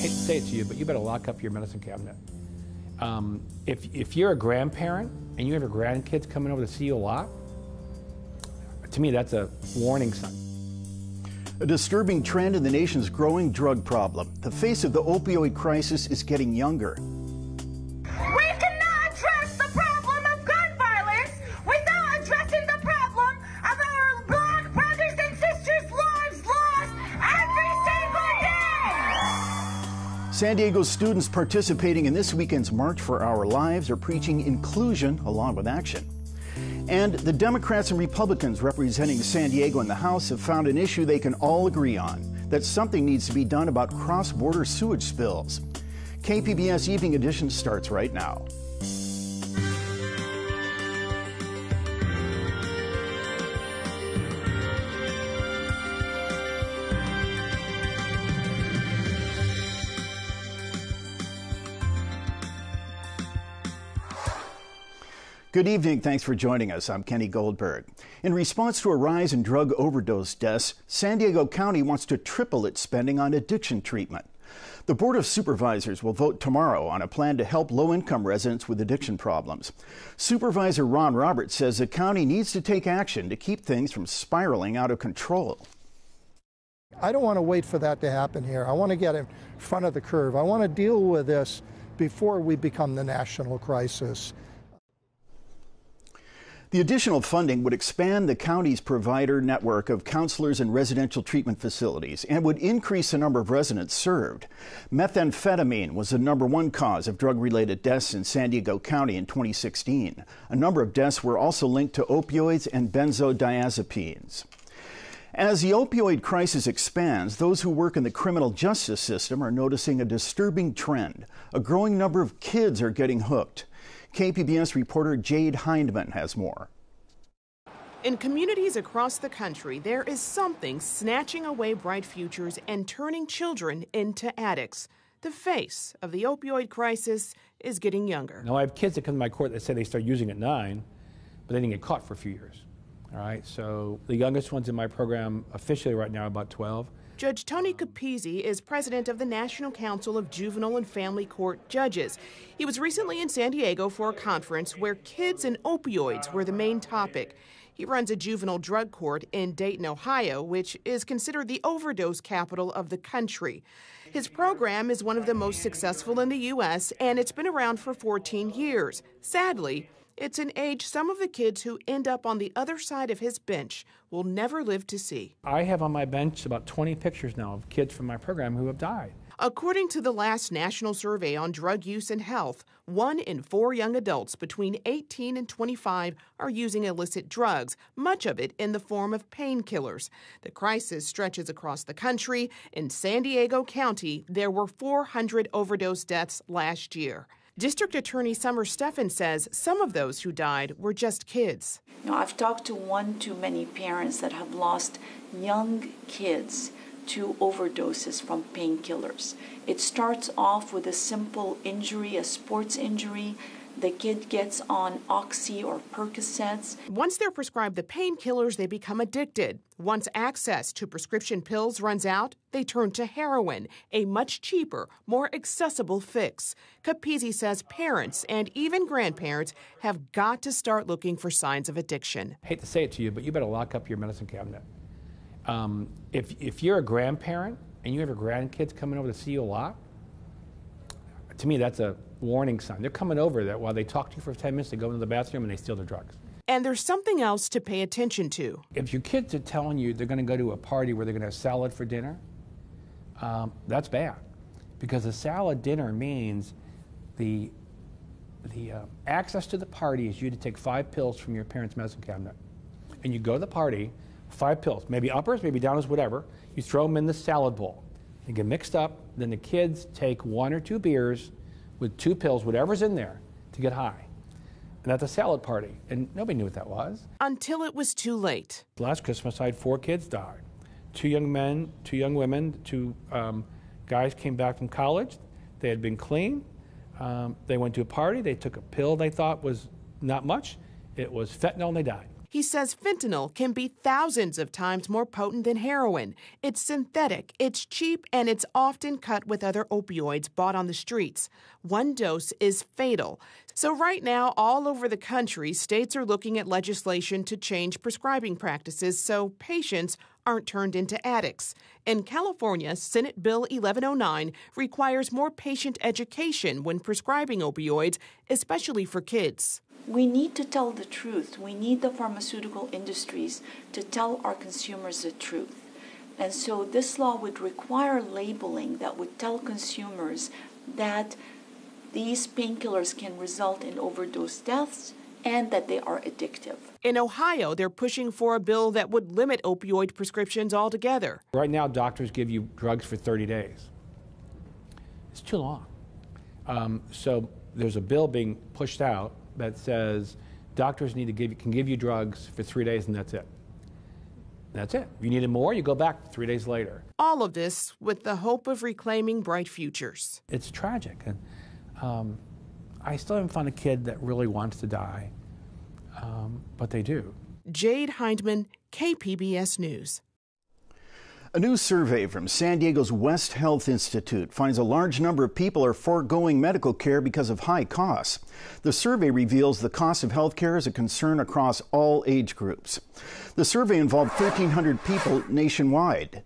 hate to say it to you, but you better lock up your medicine cabinet. If you're a grandparent and you have your grandkids coming over to see you a lot, to me that's a warning sign. A disturbing trend in the nation's growing drug problem. The face of the opioid crisis is getting younger. We cannot address the problem of gun violence without addressing the problem of our Black brothers and sisters' lives lost every single day. San Diego students participating in this weekend's March for Our Lives are preaching inclusion along with action. And the Democrats and Republicans representing San Diego in the House have found an issue they can all agree on, that something needs to be done about cross-border sewage spills. KPBS Evening Edition starts right now. Good evening. Thanks for joining us. I'm Kenny Goldberg. In response to a rise in drug overdose deaths, San Diego County wants to triple its spending on addiction treatment. The Board of Supervisors will vote tomorrow on a plan to help low-income residents with addiction problems. Supervisor Ron Roberts says the county needs to take action to keep things from spiraling out of control. I don't want to wait for that to happen here. I want to get in front of the curve. I want to deal with this before we become the national crisis. The additional funding would expand the county's provider network of counselors and residential treatment facilities and would increase the number of residents served. Methamphetamine was the #1 cause of drug-related deaths in San Diego County in 2016. A number of deaths were also linked to opioids and benzodiazepines. As the opioid crisis expands, those who work in the criminal justice system are noticing a disturbing trend. A growing number of kids are getting hooked. KPBS reporter Jade Hindman has more. In communities across the country, there is something snatching away bright futures and turning children into addicts. The face of the opioid crisis is getting younger. Now, I have kids that come to my court that say they start using at 9, but they didn't get caught for a few years. All right, so the youngest ones in my program officially right now are about 12. Judge Tony Capizzi is president of the National Council of Juvenile and Family Court Judges. He was recently in San Diego for a conference where kids and opioids were the main topic. He runs a juvenile drug court in Dayton, Ohio, which is considered the overdose capital of the country. His program is one of the most successful in the U.S., and it's been around for 14 years. Sadly, it's an age some of the kids who end up on the other side of his bench will never live to see. I have on my bench about 20 pictures now of kids from my program who have died. According to the last national survey on drug use and health, 1 in 4 young adults between 18 and 25 are using illicit drugs, much of it in the form of painkillers. The crisis stretches across the country. In San Diego County, there were 400 overdose deaths last year. District Attorney Summer Steffen says some of those who died were just kids. I've talked to one too many parents that have lost young kids to overdoses from painkillers. It starts off with a simple injury, a sports injury. The kid gets on Oxy or Percocets. Once they're prescribed the painkillers, they become addicted. Once access to prescription pills runs out, they turn to heroin, a much cheaper, more accessible fix. Capizzi says parents and even grandparents have got to start looking for signs of addiction. I hate to say it to you, but you better lock up your medicine cabinet. If you're a grandparent and you have your grandkids coming over to see you a lot, to me that's a warning sign. They're coming over that while they talk to you for 10 minutes, they go into the bathroom and they steal their drugs. And there's something else to pay attention to. If your kids are telling you they're going to go to a party where they're going to have salad for dinner, that's bad. Because a salad dinner means the access to the party is you to take 5 pills from your parents' medicine cabinet. And you go to the party, 5 pills, maybe uppers, maybe downers, whatever. You throw them in the salad bowl. They get mixed up. Then the kids take 1 or 2 beers with 2 pills, whatever's in there, to get high. And that's a salad party. And nobody knew what that was. Until it was too late. Last Christmas, I had 4 kids die. 2 young men, 2 young women, 2 guys came back from college. They had been clean. They went to a party. They took a pill they thought was not much. It was fentanyl, and they died. He says fentanyl can be thousands of times more potent than heroin. It's synthetic, it's cheap, and it's often cut with other opioids bought on the streets. One dose is fatal. So right now, all over the country, states are looking at legislation to change prescribing practices so patients aren't turned into addicts. In California, Senate Bill 1109 requires more patient education when prescribing opioids, especially for kids. We need to tell the truth. We need the pharmaceutical industries to tell our consumers the truth. And so this law would require labeling that would tell consumers that these painkillers can result in overdose deaths and that they are addictive. In Ohio, they're pushing for a bill that would limit opioid prescriptions altogether. Right now, doctors give you drugs for 30 days. It's too long. So there's a bill being pushed out that says doctors can give you drugs for 3 days and that's it. That's it. If you needed more, you go back 3 days later. All of this with the hope of reclaiming bright futures. It's tragic. And I still haven't found a kid that really wants to die, but they do. Jade Hindman, KPBS News. A new survey from San Diego's West Health Institute finds a large number of people are foregoing medical care because of high costs. The survey reveals the cost of health care is a concern across all age groups. The survey involved 1,300 people nationwide.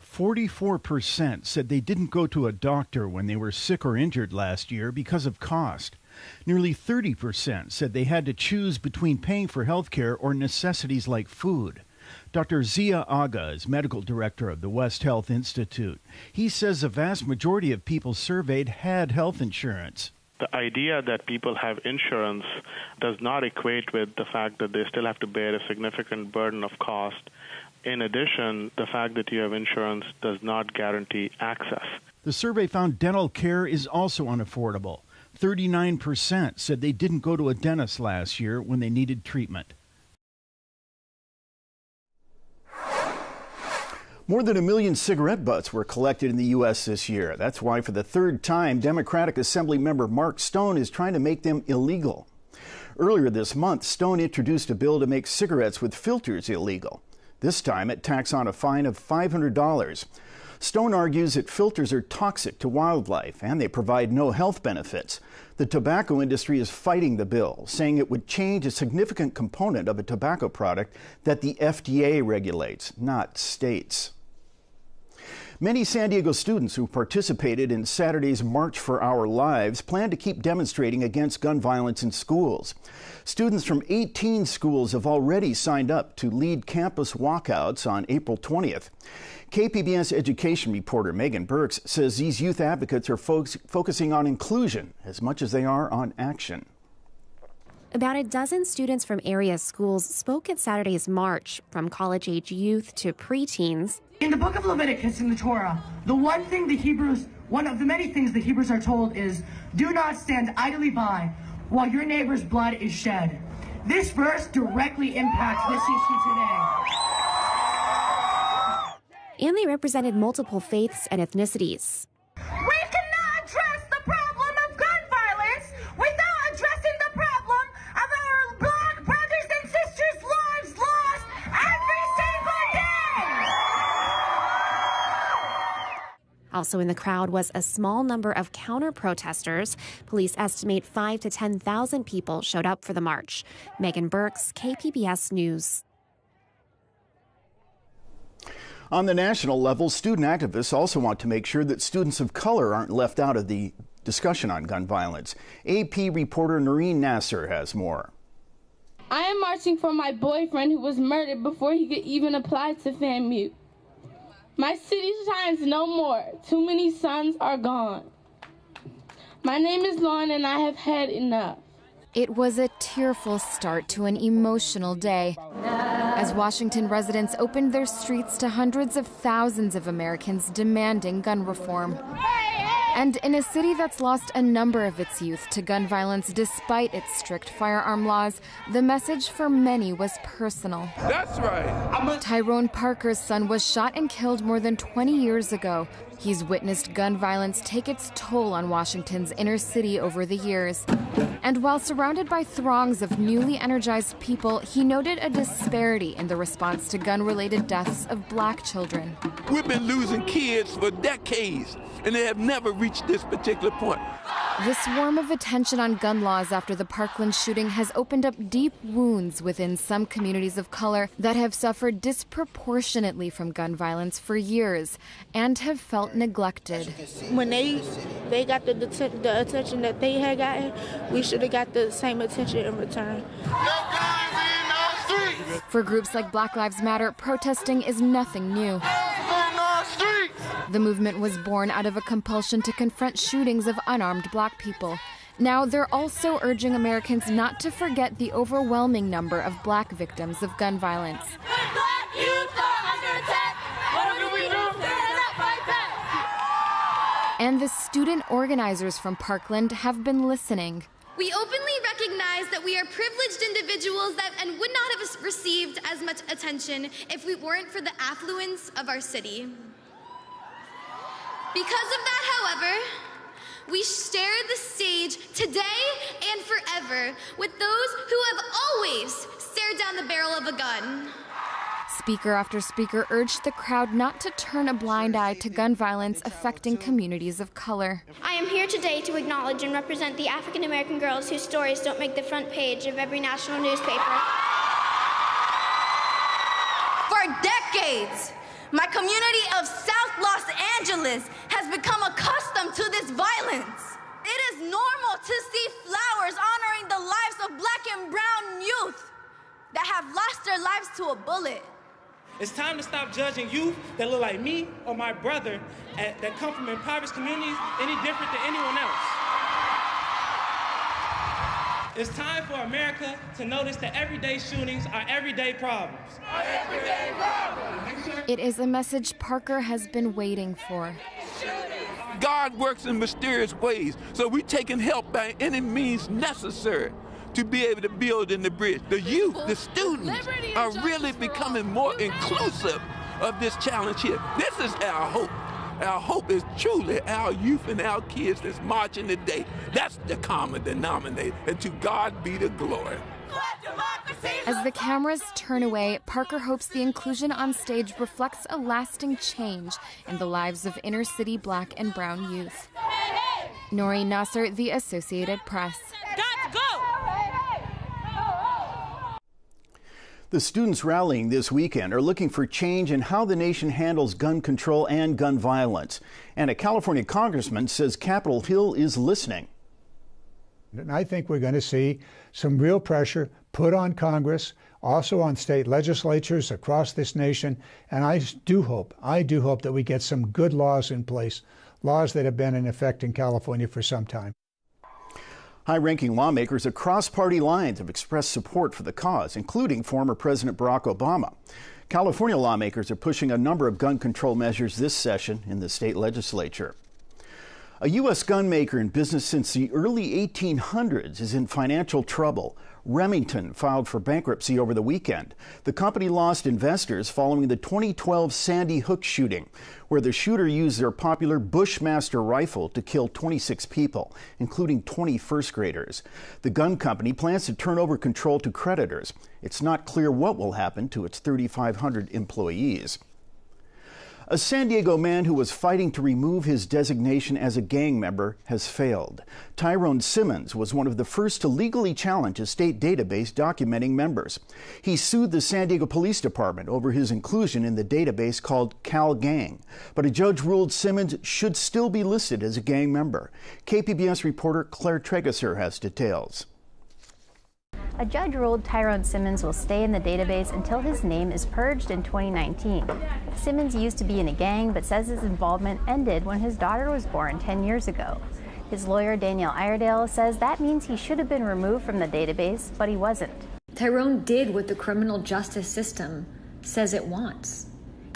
44% said they didn't go to a doctor when they were sick or injured last year because of cost. Nearly 30% said they had to choose between paying for health care or necessities like food. Dr. Zia Aga is medical director of the West Health Institute. He says the vast majority of people surveyed had health insurance. The idea that people have insurance does not equate with the fact that they still have to bear a significant burden of cost. In addition, the fact that you have insurance does not guarantee access. The survey found dental care is also unaffordable. 39% said they didn't go to a dentist last year when they needed treatment. More than 1 million cigarette butts were collected in the U.S. this year. That's why, for the third time, Democratic Assembly member Mark Stone is trying to make them illegal. Earlier this month, Stone introduced a bill to make cigarettes with filters illegal. This time, it tacks on a fine of $500. Stone argues that filters are toxic to wildlife and they provide no health benefits. The tobacco industry is fighting the bill, saying it would change a significant component of a tobacco product that the FDA regulates, not states. Many San Diego students who participated in Saturday's March for Our Lives plan to keep demonstrating against gun violence in schools. Students from 18 schools have already signed up to lead campus walkouts on April 20th. KPBS education reporter Megan Burks says these youth advocates are focusing on inclusion as much as they are on action. About a dozen students from area schools spoke at Saturday's march, from college-age youth to preteens. In the book of Leviticus in the Torah, one of the many things the Hebrews are told is, do not stand idly by while your neighbor's blood is shed. This verse directly impacts this issue today. And they represented multiple faiths and ethnicities. We cannot address the problem of gun violence without addressing the problem of our black brothers and sisters' lives lost every single day. Also in the crowd was a small number of counter-protesters. Police estimate 5,000 to 10,000 people showed up for the march. Megan Burks, KPBS News. On the national level, student activists also want to make sure that students of color aren't left out of the discussion on gun violence. AP reporter Noreen Nasser has more. I am marching for my boyfriend who was murdered before he could even apply to FAMU. My city shines no more. Too many suns are gone. My name is Lauren and I have had enough. It was a tearful start to an emotional day as Washington residents opened their streets to hundreds of thousands of Americans demanding gun reform. And in a city that's lost a number of its youth to gun violence despite its strict firearm laws, the message for many was personal. That's right. Tyrone Parker's son was shot and killed more than 20 years ago. He's witnessed gun violence take its toll on Washington's inner city over the years. And while surrounded by throngs of newly energized people, he noted a disparity in the response to gun-related deaths of black children. We've been losing kids for decades, and they have never reached this particular point. The swarm of attention on gun laws after the Parkland shooting has opened up deep wounds within some communities of color that have suffered disproportionately from gun violence for years and have felt neglected. When they got the attention that they had gotten, we should have got the same attention in return. For groups like Black Lives Matter, protesting is nothing new. The movement was born out of a compulsion to confront shootings of unarmed black people. Now they're also urging Americans not to forget the overwhelming number of black victims of gun violence. Black youth are under attack. What do we do? Stand up, fight back. And the student organizers from Parkland have been listening. We openly recognize that we are privileged individuals and would not have received as much attention if we weren't for the affluence of our city. Because of that, however, we share the stage today and forever with those who have always stared down the barrel of a gun. Speaker after speaker urged the crowd not to turn a blind eye to gun violence affecting communities of color. I am here today to acknowledge and represent the African American girls whose stories don't make the front page of every national newspaper. For decades, my community of South Los Angeles has become accustomed to this violence. It is normal to see flowers honoring the lives of black and brown youth that have lost their lives to a bullet. It's time to stop judging youth that look like me or my brother that come from impoverished communities any different than anyone else. It's time for America to notice that everyday shootings are everyday problems. It is a message Parker has been waiting for. God works in mysterious ways, so we're taking help by any means necessary to be able to build in the bridge. The youth, the students are really becoming more inclusive of this challenge here. This is our hope. Our hope is truly our youth and our kids that's marching today. That's the common denominator, and to God be the glory. As the cameras turn away, Parker hopes the inclusion on stage reflects a lasting change in the lives of inner city black and brown youth. Noreen Nasser, The Associated Press. Got to go! The students rallying this weekend are looking for change in how the nation handles gun control and gun violence. And a California congressman says Capitol Hill is listening. And I think we're going to see some real pressure put on Congress, also on state legislatures across this nation. And I do hope that we get some good laws in place, laws that have been in effect in California for some time. High-ranking lawmakers across party lines have expressed support for the cause, including former President Barack Obama. California lawmakers are pushing a number of gun control measures this session in the state legislature. A U.S. gun maker in business since the early 1800s is in financial trouble. Remington filed for bankruptcy over the weekend. The company lost investors following the 2012 Sandy Hook shooting, where the shooter used their popular Bushmaster rifle to kill 26 people, including 20 first graders. The gun company plans to turn over control to creditors. It's not clear what will happen to its 3,500 employees. A San Diego man who was fighting to remove his designation as a gang member has failed. Tyrone Simmons was one of the first to legally challenge a state database documenting members. He sued the San Diego Police Department over his inclusion in the database called Cal Gang. But a judge ruled Simmons should still be listed as a gang member. KPBS reporter Claire Tregesser has details. A judge ruled Tyrone Simmons will stay in the database until his name is purged in 2019. Simmons used to be in a gang, but says his involvement ended when his daughter was born 10 years ago. His lawyer, Danielle Iredale, says that means he should have been removed from the database, but he wasn't. Tyrone did what the criminal justice system says it wants.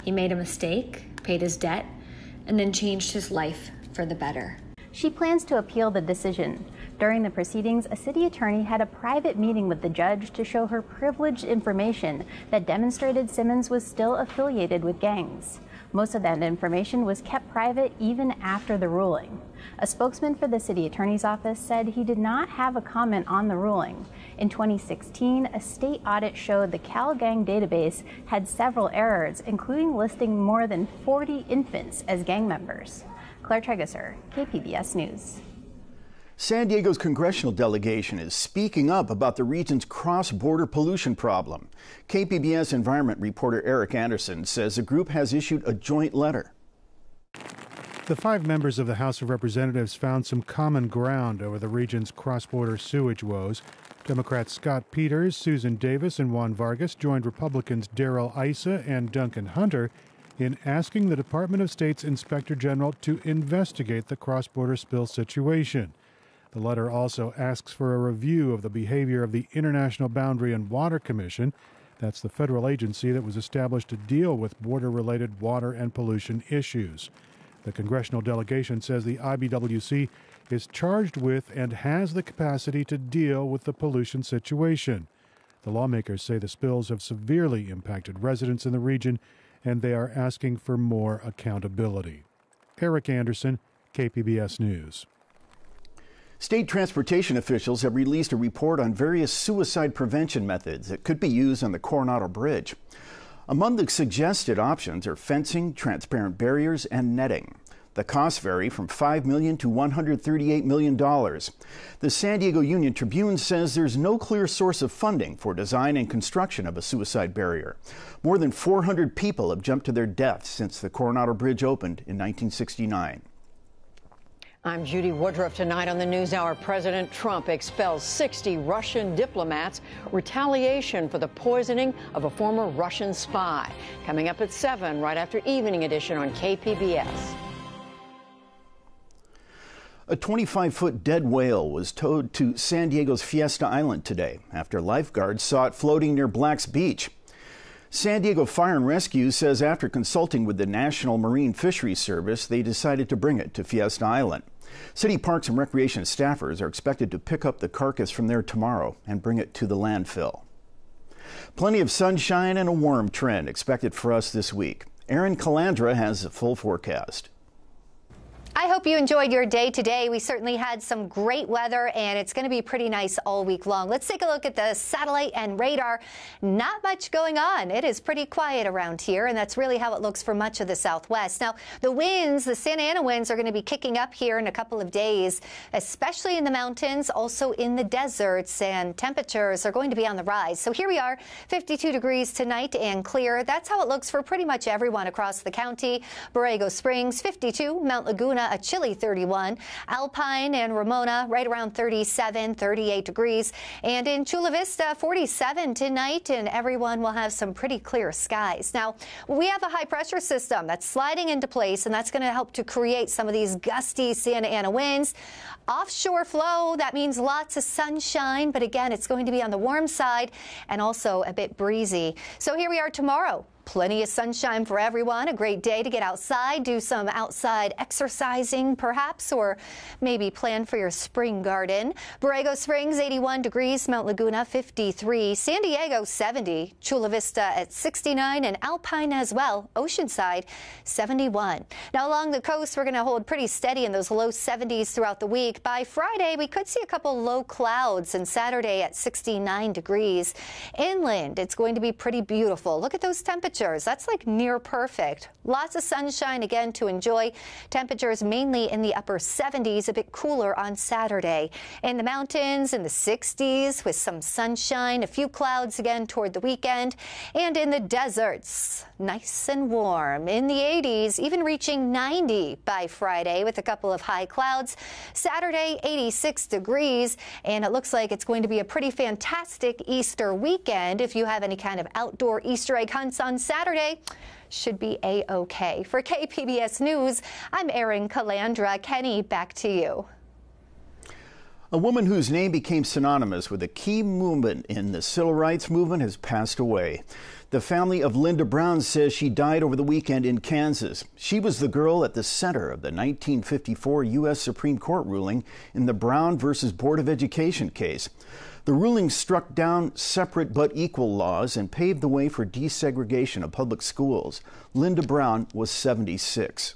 He made a mistake, paid his debt, and then changed his life for the better. She plans to appeal the decision. During the proceedings, a city attorney had a private meeting with the judge to show her privileged information that demonstrated Simmons was still affiliated with gangs. Most of that information was kept private even after the ruling. A spokesman for the city attorney's office said he did not have a comment on the ruling. In 2016, a state audit showed the CalGang database had several errors, including listing more than 40 infants as gang members. Claire Tregesser, KPBS News. San Diego's congressional delegation is speaking up about the region's cross-border pollution problem. KPBS environment reporter Eric Anderson says the group has issued a joint letter. The 5 members of the House of Representatives found some common ground over the region's cross-border sewage woes. Democrats Scott Peters, Susan Davis, and Juan Vargas joined Republicans Darrell Issa and Duncan Hunter in asking the Department of State's Inspector General to investigate the cross-border spill situation. The letter also asks for a review of the behavior of the International Boundary and Water Commission. That's the federal agency that was established to deal with border-related water and pollution issues. The congressional delegation says the IBWC is charged with and has the capacity to deal with the pollution situation. The lawmakers say the spills have severely impacted residents in the region, and they are asking for more accountability. Eric Anderson, KPBS News. State transportation officials have released a report on various suicide prevention methods that could be used on the Coronado Bridge. Among the suggested options are fencing, transparent barriers, and netting. The costs vary from $5 million to $138 million. The San Diego Union Tribune says there's no clear source of funding for design and construction of a suicide barrier. More than 400 people have jumped to their deaths since the Coronado Bridge opened in 1969. I'm Judy Woodruff. Tonight on the NewsHour, President Trump expels 60 Russian diplomats. Retaliation for the poisoning of a former Russian spy. Coming up at 7, right after Evening Edition on KPBS. A 25-foot dead whale was towed to San Diego's Fiesta Island today after lifeguards saw it floating near Black's Beach. San Diego Fire and Rescue says after consulting with the National Marine Fisheries Service, they decided to bring it to Fiesta Island. City Parks and Recreation staffers are expected to pick up the carcass from there tomorrow and bring it to the landfill. Plenty of sunshine and a warm trend expected for us this week. Erin Calandra has a full forecast. I hope you enjoyed your day today. We certainly had some great weather, and it's going to be pretty nice all week long. Let's take a look at the satellite and radar. Not much going on. It is pretty quiet around here, and that's really how it looks for much of the southwest. Now, the winds, the Santa Ana winds, are going to be kicking up here in a couple of days, especially in the mountains, also in the deserts, and temperatures are going to be on the rise. So here we are, 52 degrees tonight and clear. That's how it looks for pretty much everyone across the county. Borrego Springs, 52, Mount Laguna, a chilly 31. Alpine and Ramona right around 37, 38 degrees. And in Chula Vista, 47 tonight, and everyone will have some pretty clear skies. Now, we have a high pressure system that's sliding into place, and that's going to help to create some of these gusty Santa Ana winds. Offshore flow, that means lots of sunshine, but again, it's going to be on the warm side and also a bit breezy. So here we are tomorrow. Plenty of sunshine for everyone. A great day to get outside, do some outside exercising perhaps, or maybe plan for your spring garden. Borrego Springs, 81 degrees. Mount Laguna, 53. San Diego, 70. Chula Vista at 69. And Alpine as well. Oceanside, 71. Now along the coast, we're going to hold pretty steady in those low 70s throughout the week. By Friday, we could see a couple low clouds, and Saturday at 69 degrees. Inland, it's going to be pretty beautiful. Look at those temperatures. That's like near perfect. Lots of sunshine again to enjoy. Temperatures mainly in the upper 70s, a bit cooler on Saturday. In the mountains in the 60s with some sunshine, a few clouds again toward the weekend. And in the deserts, nice and warm in the 80s, even reaching 90 by Friday with a couple of high clouds. Saturday, 86 degrees, and it looks like it's going to be a pretty fantastic Easter weekend. If you have any kind of outdoor Easter egg hunts on Saturday, should be A-OK. For KPBS News, I'm Erin Calandra. Kenny, back to you. A woman whose name became synonymous with a key movement in the civil rights movement has passed away. The family of Linda Brown says she died over the weekend in Kansas. She was the girl at the center of the 1954 U.S. Supreme Court ruling in the Brown versus Board of Education case. The ruling struck down separate but equal laws and paved the way for desegregation of public schools. Linda Brown was 76.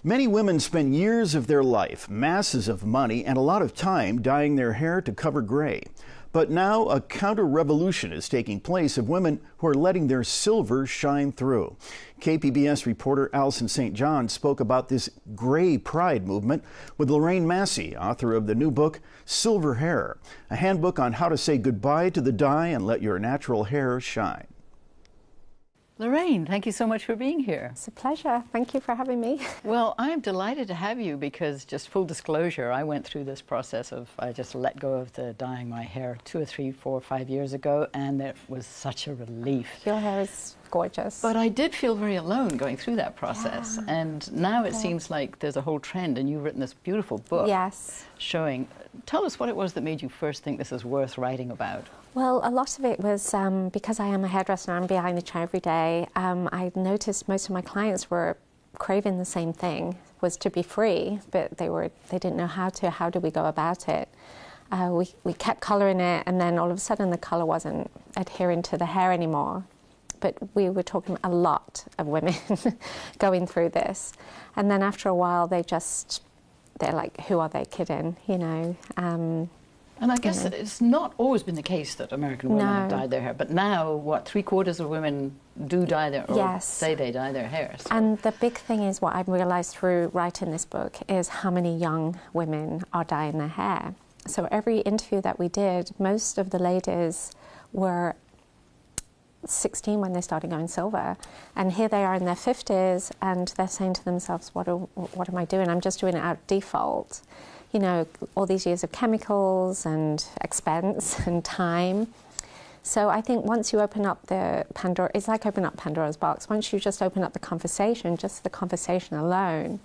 Many women spend years of their life, masses of money, and a lot of time dyeing their hair to cover gray. But now a counter-revolution is taking place of women who are letting their silver shine through. KPBS reporter Allison St. John spoke about this gray pride movement with Lorraine Massey, author of the new book, Silver Hair, a handbook on how to say goodbye to the dye and let your natural hair shine. Lorraine, thank you so much for being here. It's a pleasure. Thank you for having me. Well, I'm delighted to have you because, just full disclosure, I went through this process of, I just let go of the dyeing my hair 2 or 3, 4, 5 years ago, and it was such a relief. Your hair is gorgeous. But I did feel very alone going through that process. Yeah. And now it seems like there's a whole trend, and you've written this beautiful book. Yes. Showing, tell us what it was that made you first think this is worth writing about. Well, a lot of it was because I am a hairdresser and I'm behind the chair every day. I noticed most of my clients were craving the same thing, was to be free, but they didn't know how to. How do we go about it? We kept colouring it, and then all of a sudden the colour wasn't adhering to the hair anymore. But we were talking a lot of women going through this, and then after a while they're like, who are they kidding, you know? And I guess it's not always been the case that American women have dyed their hair, but now, what, 3/4 of women do dye their, or say they dye their hair. So. And the big thing is, what I've realised through writing this book is how many young women are dyeing their hair. So every interview that we did, most of the ladies were 16 when they started going silver, and here they are in their 50s, and they're saying to themselves, what am I doing? I'm just doing it out of default. You know, all these years of chemicals and expense and time. So I think once you open up the Pandora, it's like opening up Pandora's box. Once you just open up the conversation, just the conversation alone,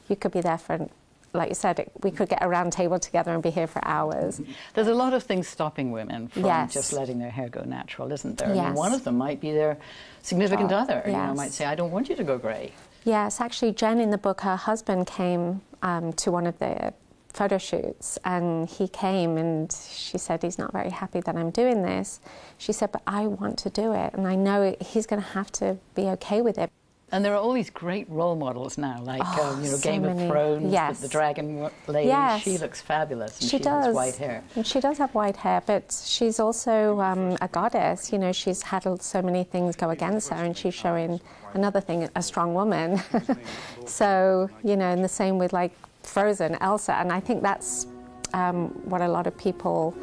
you could be there for, like you said, we could get a round table together and be here for hours. There's a lot of things stopping women from just letting their hair go natural, isn't there? I mean, one of them might be their significant other, you know, might say, I don't want you to go grey. Yes, actually, Jen in the book, her husband came to one of the photo shoots, and he came and she said, he's not very happy that I'm doing this. She said, but I want to do it, and I know he's going to have to be okay with it. And there are all these great role models now, like you know, Game of Thrones, with the dragon lady. Yes. She looks fabulous, and she does. has white hair. And she does have white hair, but she's also a goddess. You know, she's had so many things go against her, and she's showing another thing, a strong woman. So, you know, and the same with like Frozen, Elsa, and I think that's what a lot of people,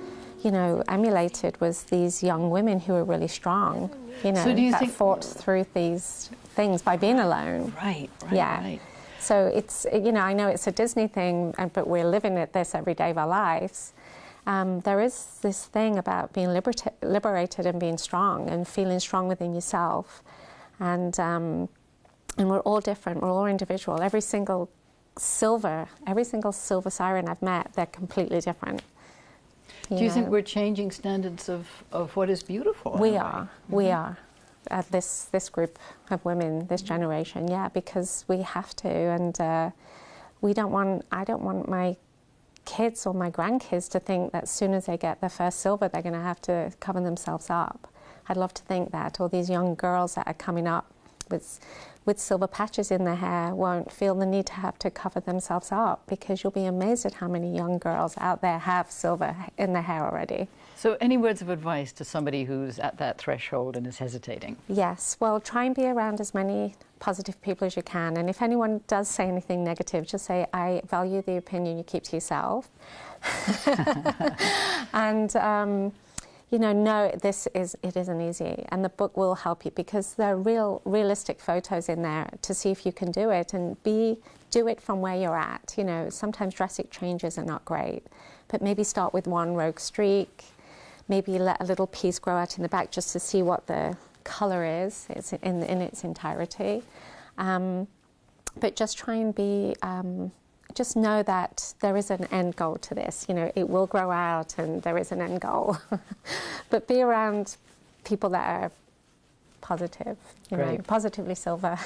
you know, emulated, was these young women who are really strong, you know, that fought through these things by being alone. Right. So it's, you know, I know it's a Disney thing, but we're living this every day of our lives. There is this thing about being liberated and being strong and feeling strong within yourself, and we're all different. We're all individual. Every single silver siren I've met, they're completely different. Do you think we're changing standards of what is beautiful? We are. This group of women, this generation, because we have to, and I don't want my kids or my grandkids to think that as soon as they get their first silver, they're going to have to cover themselves up. I'd love to think that all these young girls that are coming up with silver patches in their hair won't feel the need to have to cover themselves up, because you'll be amazed at how many young girls out there have silver in their hair already. So any words of advice to somebody who's at that threshold and is hesitating? Yes, well, try and be around as many positive people as you can, and if anyone does say anything negative, just say, I value the opinion you keep to yourself. And you know, no, it isn't easy, and the book will help you, because there are realistic photos in there to see if you can do it, and do it from where you're at. You know, sometimes drastic changes are not great, but maybe start with one rogue streak, maybe let a little piece grow out in the back just to see what the colour is in its entirety. But just try and be, just know that there is an end goal to this. You know, it will grow out and there is an end goal. But be around people that are positive, you know, positively silver.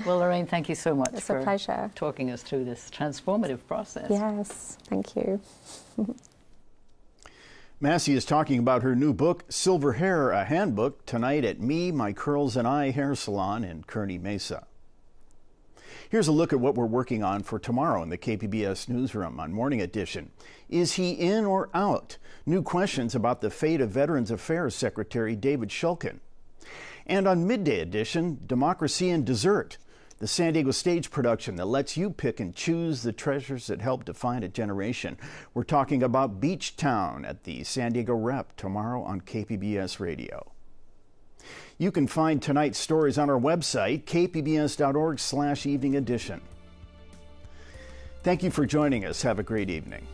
Well, Lorraine, thank you so much It's for a pleasure. talking us through this transformative process. Yes, thank you. Massey is talking about her new book, Silver Hair, a Handbook, tonight at Me, My Curls and I Hair Salon in Kearney Mesa. Here's a look at what we're working on for tomorrow in the KPBS newsroom on Morning Edition. Is he in or out? New questions about the fate of Veterans Affairs Secretary David Shulkin. And on Midday Edition, Democracy and Dessert, the San Diego stage production that lets you pick and choose the treasures that help define a generation. We're talking about Beach Town at the San Diego Rep tomorrow on KPBS Radio. You can find tonight's stories on our website, kpbs.org/evening edition. Thank you for joining us. Have a great evening.